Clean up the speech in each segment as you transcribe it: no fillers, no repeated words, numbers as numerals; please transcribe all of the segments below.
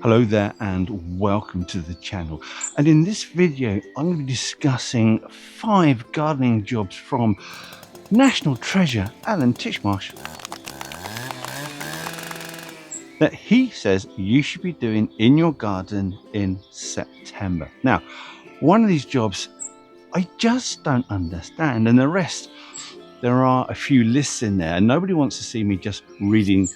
Hello there and welcome to the channel, and in this video I'm going to be discussing 5 gardening jobs from national treasure Alan Titchmarsh that he says you should be doing in your garden in September. Now, one of these jobs I just don't understand, and the rest, there are a few lists in there and nobody wants to see me just reading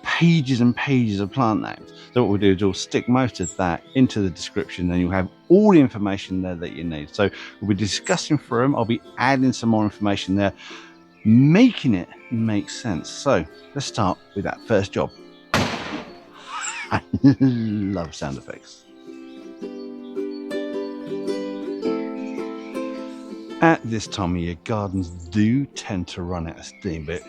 pages and pages of plant names. So what we'll do is we'll stick most of that into the description and you'll have all the information there that you need. So we'll be discussing through them. I'll be adding some more information there, making it make sense. So let's start with that first job. I love sound effects. At this time of year, gardens do tend to run out of steam, but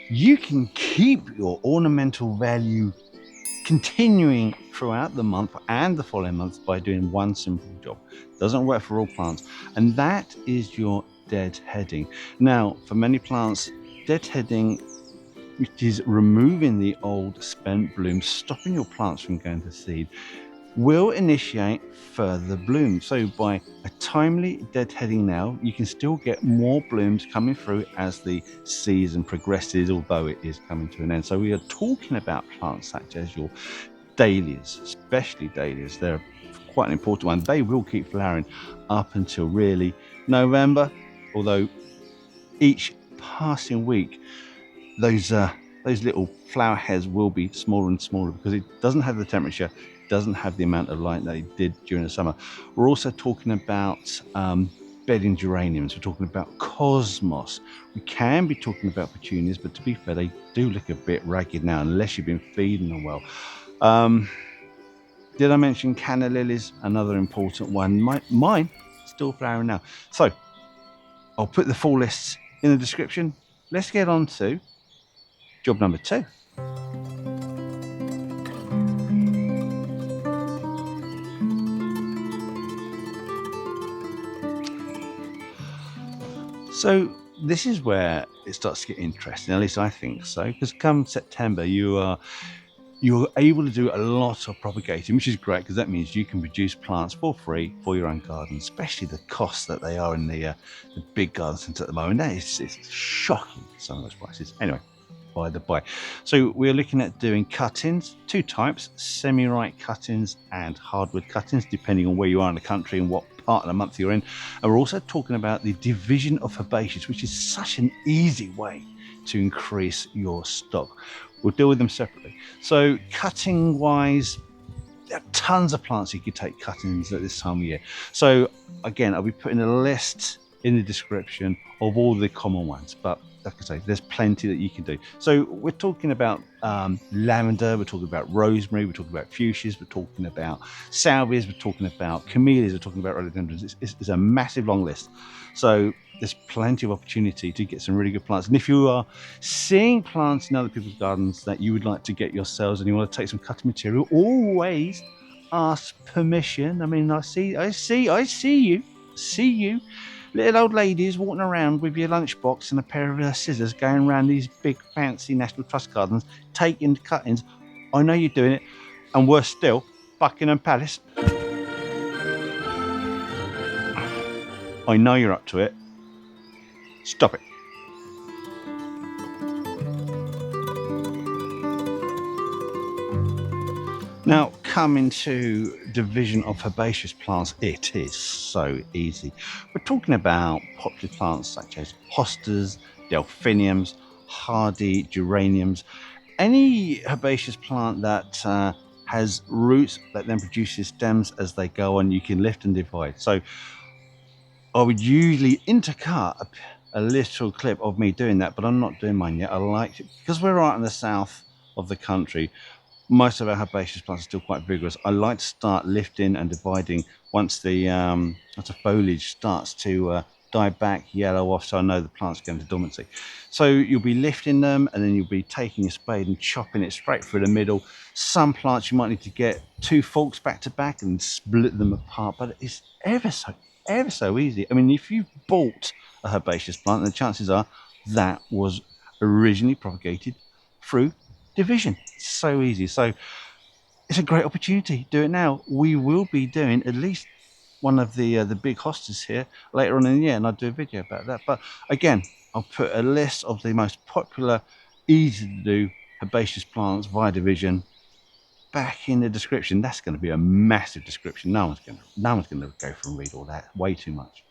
you can keep your ornamental value continuing throughout the month and the following month by doing one simple job. Doesn't work for all plants, and that is your deadheading. Now, for many plants, deadheading, which is removing the old spent blooms, stopping your plants from going to seed, will initiate further bloom. So by a timely deadheading now, you can still get more blooms coming through as the season progresses, although it is coming to an end. So we are talking about plants such as your dahlias, especially dahlias. They're quite an important one. They will keep flowering up until really November, although each passing week those little flower heads will be smaller and smaller because it doesn't have the temperature, doesn't have the amount of light that it did during the summer. We're also talking about bedding geraniums. We're talking about cosmos. We can be talking about petunias, but to be fair, they do look a bit ragged now unless you've been feeding them well. Did I mention canna lilies? Another important one. Mine still flowering now. So I'll put the full lists in the description. Let's get on to job number 2. So this is where it starts to get interesting, at least I think so, because come September you're able to do a lot of propagating, which is great because that means you can produce plants for free for your own garden, especially the costs that they are in the big garden centre at the moment. That is, it's shocking, some of those prices. Anyway, by the by, so we're looking at doing cuttings, 2 types, semi-right cuttings and hardwood cuttings, depending on where you are in the country and what part of the month you're in. And we're also talking about the division of herbaceous, which is such an easy way to increase your stock. We'll deal with them separately. So cutting wise, there are tons of plants you could take cuttings at this time of year. So again, I'll be putting a list in the description of all the common ones, but like I say, there's plenty that you can do. So we're talking about lavender, we're talking about rosemary, we're talking about fuchsias, we're talking about salvias, we're talking about camellias, we're talking about rhododendrons. It's a massive long list. So there's plenty of opportunity to get some really good plants. And if you are seeing plants in other people's gardens that you would like to get yourselves and you want to take some cutting material, always ask permission. I mean, I see you. Little old ladies walking around with your lunchbox and a pair of scissors going around these big fancy National Trust gardens taking cuttings. I know you're doing it, and worse still, Buckingham Palace. I know you're up to it. Stop it. Now, coming to division of herbaceous plants, it is so easy. We're talking about popular plants such as hostas, delphiniums, hardy geraniums, any herbaceous plant that has roots that then produces stems as they go on, you can lift and divide. So I would usually intercut a little clip of me doing that, but I'm not doing mine yet. I like it because we're right in the south of the country. Most of our herbaceous plants are still quite vigorous. I like to start lifting and dividing once the foliage starts to die back, yellow off, so I know the plant's going to dormancy. So you'll be lifting them and then you'll be taking a spade and chopping it straight through the middle. Some plants you might need to get 2 forks back to back and split them apart, but it's ever so easy. I mean, if you've bought a herbaceous plant, the chances are that was originally propagated through division. It's so easy. So it's a great opportunity. Do it now. We will be doing at least one of the big hostas here later on in the year, and I'll do a video about that. But again, I'll put a list of the most popular, easy to do herbaceous plants via division back in the description. That's going to be a massive description. No one's going to go through and read all that. Way too much.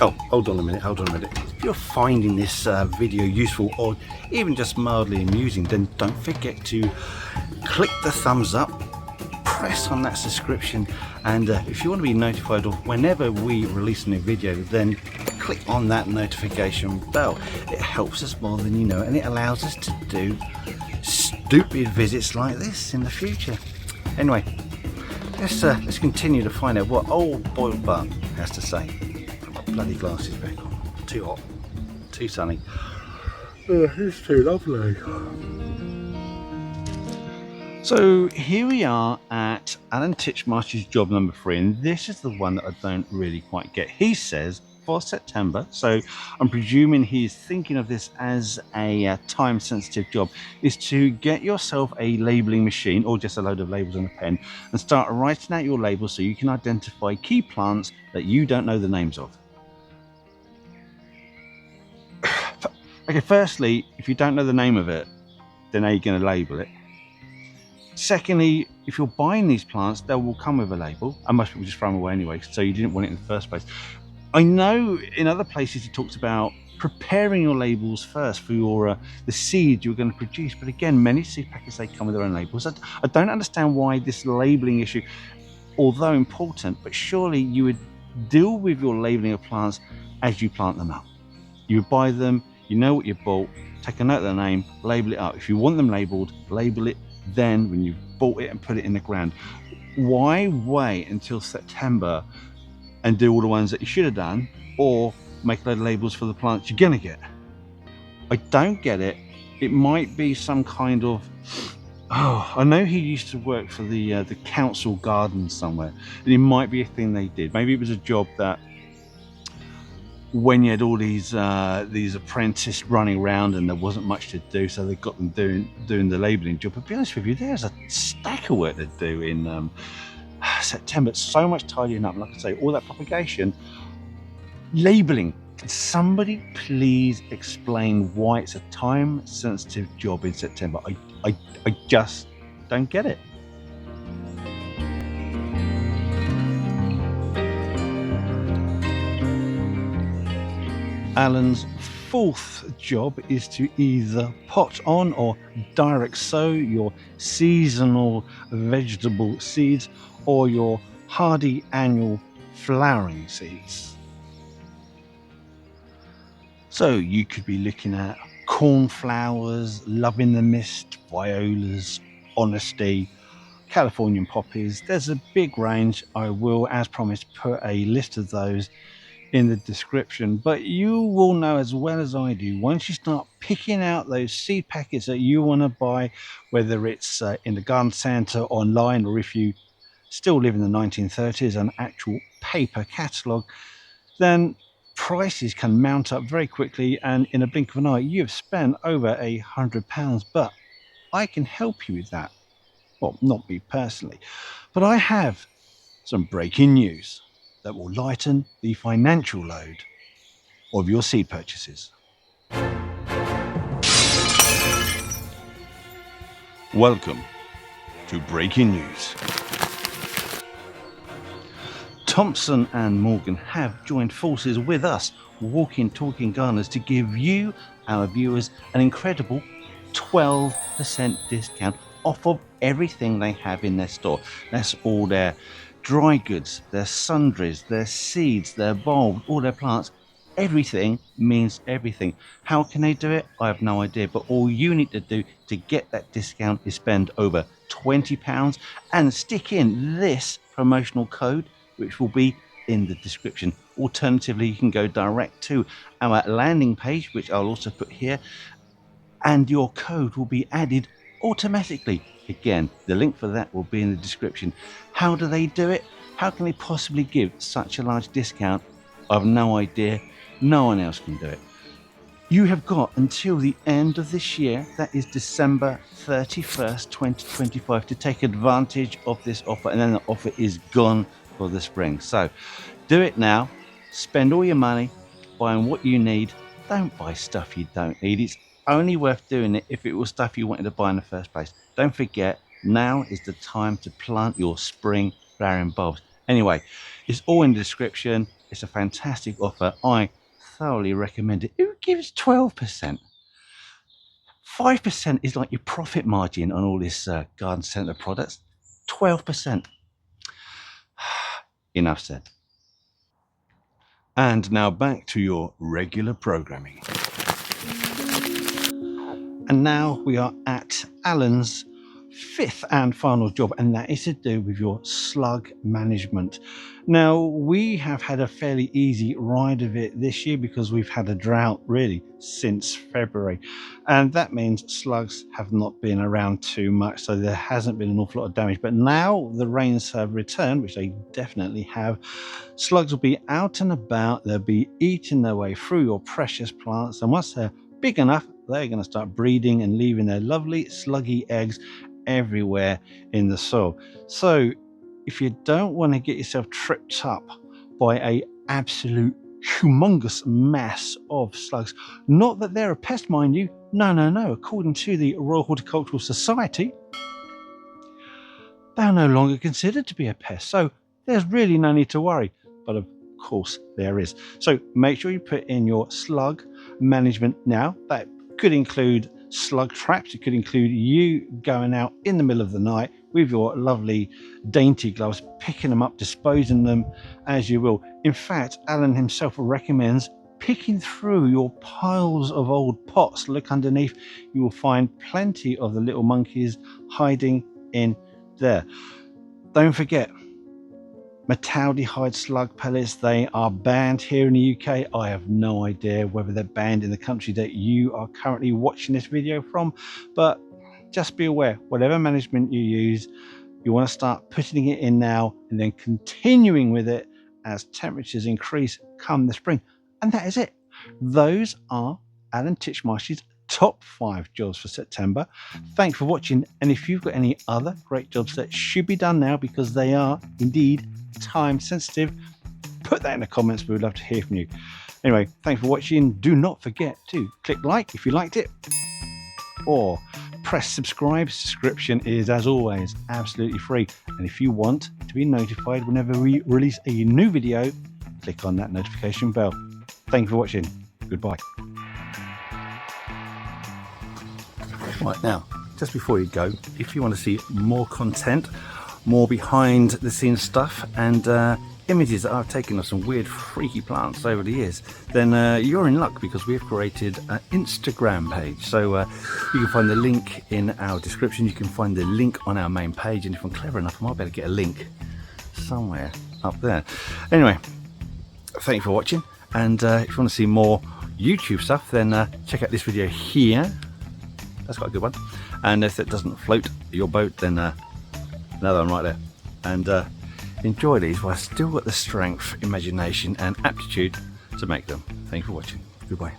Oh, hold on a minute. If you're finding this video useful or even just mildly amusing, then don't forget to click the thumbs up, press on that subscription, and if you want to be notified of whenever we release a new video, then click on that notification bell. It helps us more than you know, and it allows us to do stupid visits like this in the future. Anyway, let's continue to find out what old boiled butt has to say. Put my bloody glasses back on. Too hot, too sunny. It's too lovely. So here we are at Alan Titchmarsh's job number 3, and this is the one that I don't really quite get. He says for September, so I'm presuming he's thinking of this as a time-sensitive job, is to get yourself a labelling machine or just a load of labels and a pen and start writing out your labels so you can identify key plants that you don't know the names of. Okay, firstly, if you don't know the name of it, then how are you going to label it? Secondly, if you're buying these plants, they will come with a label, and most people just throw them away anyway, so you didn't want it in the first place. I know in other places it talks about preparing your labels first for your the seed you're going to produce, but again, many seed packets, they come with their own labels. I don't understand why this labelling issue, although important, but surely you would deal with your labelling of plants as you plant them up. You would buy them, you know what you bought, take a note of the name, label it up. If you want them labelled, label it then when you've bought it and put it in the ground. Why wait until September and do all the ones that you should have done, or make a load of labels for the plants you're gonna get? I don't get it. It might be some kind of, I know he used to work for the council garden somewhere, and it might be a thing they did. Maybe it was a job that when you had all these apprentices running around and there wasn't much to do, so they got them doing the labelling job. But to be honest with you, there's a stack of work to do in September. It's so much tidying up. Like I say, all that propagation, labelling. Can somebody please explain why it's a time-sensitive job in September? I just don't get it. Alan's 4th job is to either pot on or direct sow your seasonal vegetable seeds or your hardy annual flowering seeds. So you could be looking at cornflowers, love in the mist, violas, honesty, Californian poppies. There's a big range. I will, as promised, put a list of those in the description, but you will know as well as I do, once you start picking out those seed packets that you want to buy, whether it's in the garden centre, online, or if you still live in the 1930s, an actual paper catalogue, then prices can mount up very quickly, and in a blink of an eye you've spent over £100. But I can help you with that. Well, not me personally, but I have some breaking news that will lighten the financial load of your seed purchases. Welcome to Breaking News. Thompson and Morgan have joined forces with us, Walking Talking Gardeners, to give you, our viewers, an incredible 12% discount off of everything they have in their store. That's all their dry goods, their sundries, their seeds, their bulbs, all their plants. Everything means everything. How can they do it? I have no idea, but all you need to do to get that discount is spend over £20 and stick in this promotional code, which will be in the description. Alternatively, you can go direct to our landing page, which I'll also put here, and your code will be added automatically. Again, the link for that will be in the description. How do they do it? How can they possibly give such a large discount? I have no idea. No one else can do it. You have got until the end of this year, that is December 31st, 2025, to take advantage of this offer, and then the offer is gone for the spring. So do it now, spend all your money buying what you need. Don't buy stuff you don't need. It's only worth doing it if it was stuff you wanted to buy in the first place. Don't forget, now is the time to plant your spring flowering bulbs. Anyway, it's all in the description. It's a fantastic offer. I thoroughly recommend it. Who gives 12%? 5% is like your profit margin on all this garden centre products. 12%. Enough said. And now back to your regular programming. And now we are at Alan's fifth and final job, and that is to do with your slug management. Now, we have had a fairly easy ride of it this year because we've had a drought really since February, and that means slugs have not been around too much, so there hasn't been an awful lot of damage. But now the rains have returned, which they definitely have. Slugs will be out and about, they'll be eating their way through your precious plants, and once they're big enough, they're going to start breeding and leaving their lovely sluggy eggs everywhere in the soil. So if you don't want to get yourself tripped up by a absolute humongous mass of slugs, not that they're a pest, mind you, no, according to the Royal Horticultural Society, they're no longer considered to be a pest, so there's really no need to worry. But of course there is. So make sure you put in your slug management now. That could include slug traps. It could include you going out in the middle of the night with your lovely dainty gloves, picking them up, disposing them as you will. In fact, Alan himself recommends picking through your piles of old pots. Look underneath, you will find plenty of the little monkeys hiding in there. Don't forget, metaldehyde slug pellets, they are banned here in the UK. I have no idea whether they're banned in the country that you are currently watching this video from, but just be aware, whatever management you use, you want to start putting it in now and then continuing with it as temperatures increase come the spring. And that is it. Those are Alan Titchmarsh's top 5 jobs for September. Thanks for watching, and if you've got any other great jobs that should be done now because they are indeed time sensitive, put that in the comments. We would love to hear from you. Anyway, thanks for watching. Do not forget to click like if you liked it, or press subscribe. Subscription is, as always, absolutely free, and if you want to be notified whenever we release a new video, click on that notification bell. Thank you for watching. Goodbye. Right, now, just before you go, if you want to see more content, more behind the scenes stuff, and images that I've taken of some weird freaky plants over the years, then you're in luck because we've created an Instagram page. So you can find the link in our description. You can find the link on our main page, and if I'm clever enough, I might be able to get a link somewhere up there. Anyway, thank you for watching, and if you want to see more YouTube stuff, then check out this video here. That's quite a good one. And if it doesn't float your boat, then another one right there. And enjoy these while I've still got the strength, imagination and aptitude to make them. Thank you for watching. Goodbye.